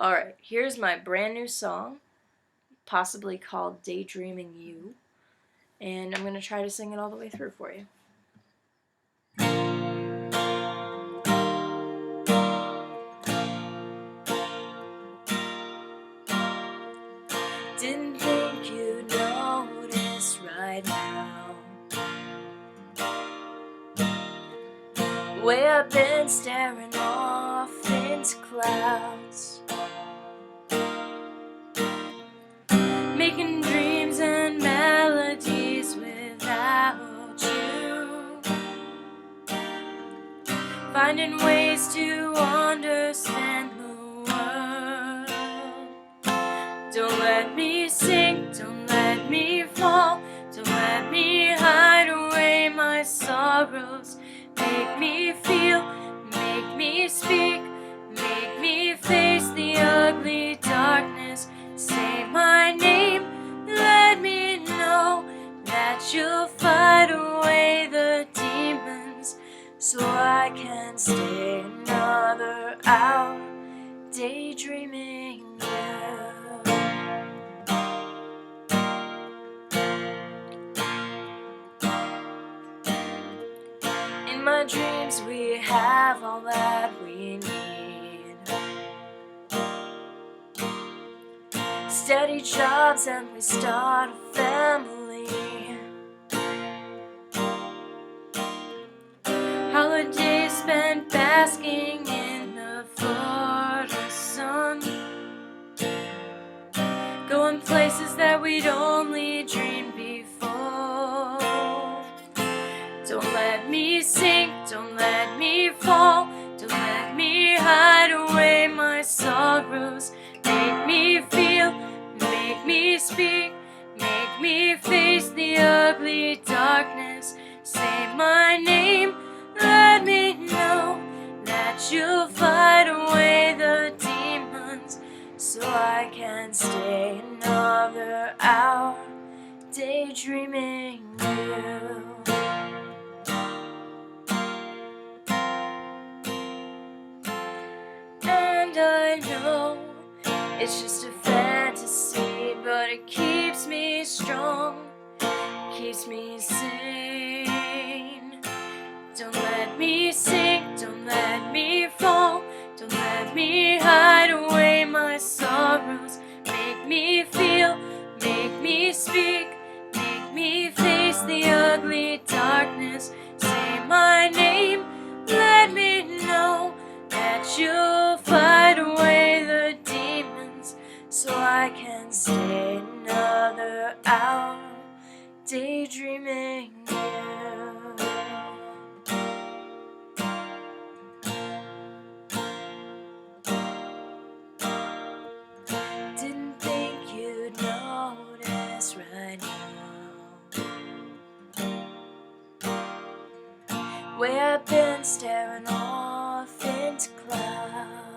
Alright, here's my brand new song, possibly called Daydreaming You, and I'm going to try to sing it all the way through for you. Didn't think you'd notice right now. Way I've been staring off into clouds, making dreams and melodies without you, finding ways to understand the world. Don't let me sink, don't let me fall, don't let me hide away my sorrows. Make me feel, make me speak, make me face the ugly darkness. Say my name, let me know that you'll fight away the demons, so I can stay another hour daydreaming you. In my dreams we have all that we need, steady jobs and we start a family, holidays spent basking in the Florida sun, going places that we'd only dreamed before. Don't let me sink, don't let me fall, don't let me hide away my sorrows. Make me feel, make me speak, make me face the ugly darkness. Say my name, let me know that you'll fight away the demons, so I can stay another hour daydreaming you. And I know it's just a fantasy, but it keeps me strong, keeps me sane. Don't let me sink, don't let me fall, don't let me hide away my sorrows. Make me feel, make me speak, make me face the ugly darkness. Say my name, let me know that you'll fight away the demons, so I can stay another hour daydreaming you. Didn't think you'd notice right now, way I've been staring off into clouds,